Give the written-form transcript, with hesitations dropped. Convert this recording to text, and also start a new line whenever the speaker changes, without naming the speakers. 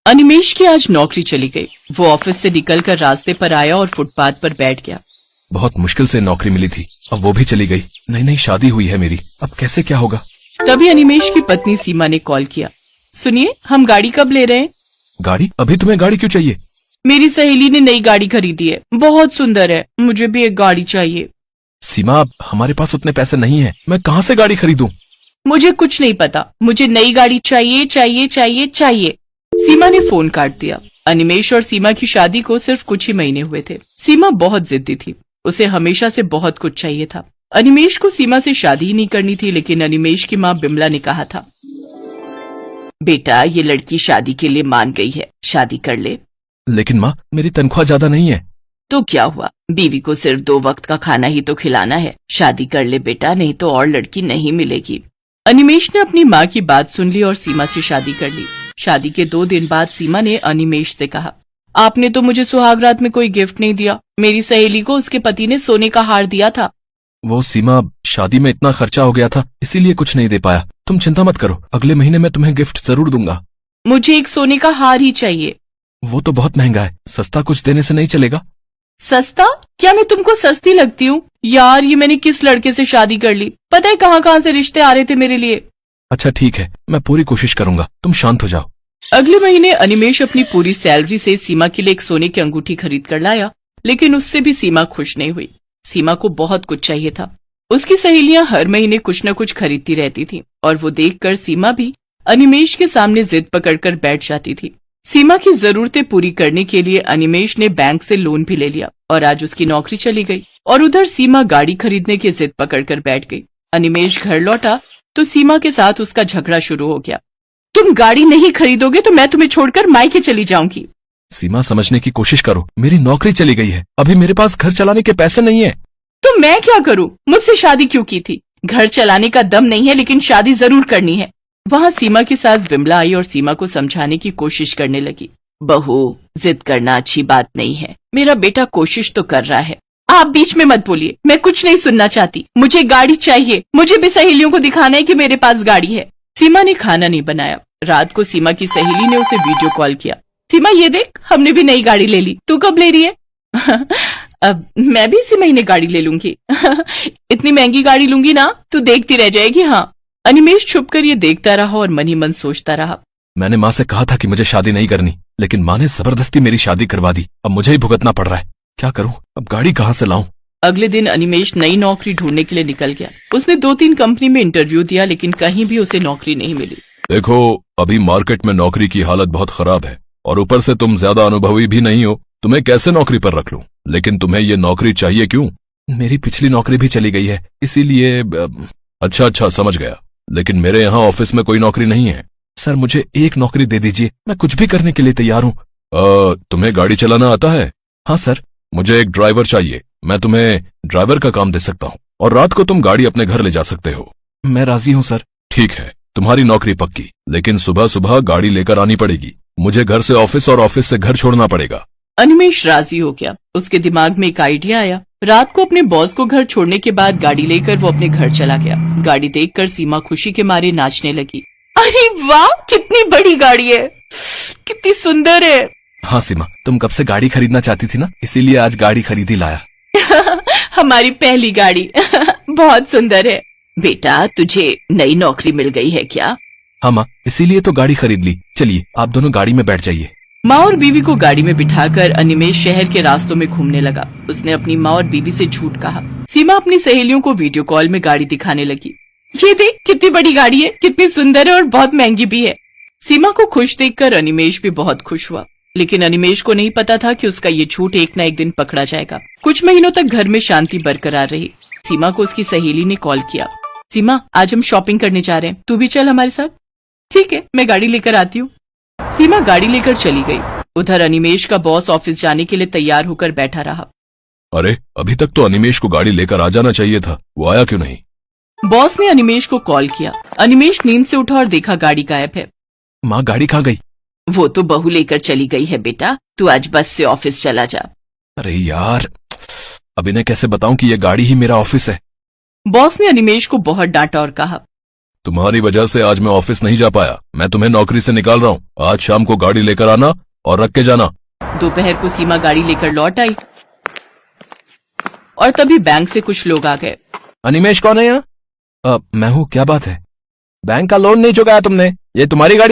अनिमेश की आज नौकरी चली गई। वो ऑफिस से निकलकर रास्ते पर आया और फुटपाथ पर बैठ गया।
बहुत मुश्किल से नौकरी मिली थी, अब वो भी चली गई। नई नई शादी हुई है मेरी, अब कैसे क्या होगा।
तभी अनिमेश की पत्नी सीमा ने कॉल किया। सुनिए, हम गाड़ी कब ले रहे हैं?
गाड़ी? अभी तुम्हें गाड़ी क्यों चाहिए?
मेरी सहेली ने नई गाड़ी खरीदी है, बहुत सुंदर है, मुझे भी एक गाड़ी चाहिए।
सीमा, अब हमारे पास उतने पैसे नहीं है, मैं कहाँ से गाड़ी खरीदूं?
मुझे कुछ नहीं पता, मुझे नई गाड़ी चाहिए चाहिए चाहिए चाहिए। सीमा ने फोन काट दिया। अनिमेश और सीमा की शादी को सिर्फ कुछ ही महीने हुए थे। सीमा बहुत जिद्दी थी, उसे हमेशा से बहुत कुछ चाहिए था। अनिमेश को सीमा से शादी ही नहीं करनी थी, लेकिन अनिमेश की माँ बिमला ने कहा था, बेटा ये लड़की शादी के लिए मान गई है, शादी कर ले।
लेकिन माँ, मेरी तनख्वाह ज्यादा नहीं है।
तो क्या हुआ, बीवी को सिर्फ 2 वक्त का खाना ही तो खिलाना है। शादी कर ले बेटा, नहीं तो और लड़की नहीं मिलेगी। अनिमेश ने अपनी माँ की बात सुन ली और सीमा से शादी कर ली। शादी के 2 दिन बाद सीमा ने अनिमेश से कहा, आपने तो मुझे सुहागरात में कोई गिफ्ट नहीं दिया। मेरी सहेली को उसके पति ने सोने का हार दिया था।
वो सीमा, शादी में इतना खर्चा हो गया था, इसीलिए कुछ नहीं दे पाया। तुम चिंता मत करो, अगले महीने मैं तुम्हें गिफ्ट जरूर दूंगा।
मुझे एक सोने का हार ही चाहिए।
वो तो बहुत महंगा है, सस्ता कुछ देने से नहीं चलेगा?
सस्ता? क्या मैं तुमको सस्ती लगती हूँ? यार, ये मैंने किस लड़के से शादी कर ली, पता है कहाँ से रिश्ते आ रहे थे मेरे लिए।
अच्छा ठीक है, मैं पूरी कोशिश करूंगा, तुम शांत हो जाओ।
अगले महीने अनिमेश अपनी पूरी सैलरी से सीमा के लिए एक सोने की अंगूठी खरीद कर लाया, लेकिन उससे भी सीमा खुश नहीं हुई। सीमा को बहुत कुछ चाहिए था। उसकी सहेलियां हर महीने कुछ न कुछ खरीदती रहती थीं, और वो देखकर सीमा भी अनिमेश के सामने जिद पकड़कर बैठ जाती थी। सीमा की जरूरतें पूरी करने के लिए अनिमेश ने बैंक से लोन भी ले लिया, और आज उसकी नौकरी चली गई। और उधर सीमा गाड़ी खरीदने की जिद पकड़कर बैठ गई। अनिमेश घर लौटा तो सीमा के साथ उसका झगड़ा शुरू हो गया। तुम गाड़ी नहीं खरीदोगे तो मैं तुम्हें छोड़कर मायके चली जाऊंगी।
सीमा, समझने की कोशिश करो, मेरी नौकरी चली गई है, अभी मेरे पास घर चलाने के पैसे नहीं है।
तो मैं क्या करूं? मुझसे शादी क्यों की थी? घर चलाने का दम नहीं है, लेकिन शादी जरूर करनी है। वहाँ सीमा की सास बिमला आई और सीमा को समझाने की कोशिश करने लगी। बहू, जिद करना अच्छी बात नहीं है, मेरा बेटा कोशिश तो कर रहा है। आप बीच में मत बोलिए, मैं कुछ नहीं सुनना चाहती। मुझे गाड़ी चाहिए, मुझे भी सहेलियों को दिखाना है कि मेरे पास गाड़ी है। सीमा ने खाना नहीं बनाया। रात को सीमा की सहेली ने उसे वीडियो कॉल किया। सीमा, ये देख, हमने भी नई गाड़ी ले ली, तू कब ले रही है? अब मैं भी इसी महीने गाड़ी ले लूंगी। इतनी महंगी गाड़ी लूंगी ना, तू देखती रह जाएगी। हाँ। अनिमेश छुपकर ये देखता रहा और मन ही मन सोचता रहा।
मैंने माँ से कहा था कि मुझे शादी नहीं करनी, लेकिन माँ ने जबरदस्ती मेरी शादी करवा दी। अब मुझे ही भुगतना पड़ रहा है, क्या करूँ? अब गाड़ी कहाँ से लाऊं?
अगले दिन अनिमेश नई नौकरी ढूंढने के लिए निकल गया। उसने 2-3 कंपनी में इंटरव्यू दिया, लेकिन कहीं भी उसे नौकरी नहीं मिली।
देखो, अभी मार्केट में नौकरी की हालत बहुत खराब है, और ऊपर से तुम ज्यादा अनुभवी भी नहीं हो, तुम्हें कैसे नौकरी पर रख लूं? लेकिन तुम्हें ये नौकरी चाहिए क्यों? मेरी पिछली नौकरी भी चली गई है, इसीलिए। अच्छा, समझ गया, लेकिन मेरे यहाँ ऑफिस में कोई नौकरी नहीं है। सर, मुझे एक नौकरी दे दीजिए, मैं कुछ भी करने के लिए तैयार हूँ। तुम्हें गाड़ी चलाना आता है? हाँ सर। मुझे एक ड्राइवर चाहिए, मैं तुम्हें ड्राइवर का काम दे सकता हूँ, और रात को तुम गाड़ी अपने घर ले जा सकते हो। मैं राजी हूँ सर। ठीक है, तुम्हारी नौकरी पक्की, लेकिन सुबह सुबह गाड़ी लेकर आनी पड़ेगी। मुझे घर से ऑफिस और ऑफिस से घर छोड़ना पड़ेगा।
अनिमेश राजी हो गया। उसके दिमाग में एक आइडिया आया। रात को अपने बॉस को घर छोड़ने के बाद गाड़ी लेकर वो अपने घर चला गया। गाड़ी देखकर सीमा खुशी के मारे नाचने लगी। अरे वाह, कितनी बड़ी गाड़ी है, कितनी सुंदर है।
हाँ सीमा, तुम कब से गाड़ी खरीदना चाहती थी ना, इसीलिए आज गाड़ी खरीद ही लाया।
हमारी पहली गाड़ी। बहुत सुंदर है। बेटा, तुझे नई नौकरी मिल गई है क्या?
हाँ माँ, इसीलिए तो गाड़ी खरीद ली। चलिए, आप दोनों गाड़ी में बैठ जाइए।
माँ और बीवी को गाड़ी में बिठाकर अनिमेश शहर के रास्तों में घूमने लगा। उसने अपनी माँ और बीवी से झूठ कहा। सीमा अपनी सहेलियों को वीडियो कॉल में गाड़ी दिखाने लगी। ये देख, कितनी बड़ी गाड़ी है, कितनी सुंदर है और बहुत महंगी भी है। सीमा को खुश देखकर अनिमेश भी बहुत खुश हुआ, लेकिन अनिमेश को नहीं पता था कि उसका ये झूठ एक न एक दिन पकड़ा जाएगा। कुछ महीनों तक घर में शांति बरकरार रही। सीमा को उसकी सहेली ने कॉल किया। सीमा, आज हम शॉपिंग करने जा रहे हैं, तू भी चल हमारे साथ। ठीक है, मैं गाड़ी लेकर आती हूँ। सीमा गाड़ी लेकर चली गई। उधर अनिमेश का बॉस ऑफिस जाने के लिए तैयार होकर बैठा रहा।
अरे, अभी तक तो अनिमेश को गाड़ी लेकर आ जाना चाहिए था, वो आया क्यों नहीं?
बॉस ने अनिमेश को कॉल किया। अनिमेश नींद से उठा और देखा गाड़ी गायब है।
माँ, गाड़ी कहाँ गई?
वो तो बहू लेकर चली गई है बेटा, तू आज बस से ऑफिस चला जा।
अरे यार, अब इन्हें कैसे बताऊं कि ये गाड़ी ही मेरा ऑफिस है?
बॉस ने अनिमेश को बहुत डांटा और कहा,
तुम्हारी वजह से आज मैं ऑफिस नहीं जा पाया। मैं तुम्हें नौकरी से निकाल रहा हूँ। आज शाम को गाड़ी लेकर आना और रख के जाना।
दोपहर को सीमा गाड़ी लेकर लौट आई और तभी बैंक से कुछ लोग आ गए।
अनिमेश कौन है यहाँ? मैं हूँ। क्या बात है? बैंक का लोन नहीं चुकाया तुमने? ये तुम्हारी गाड़ी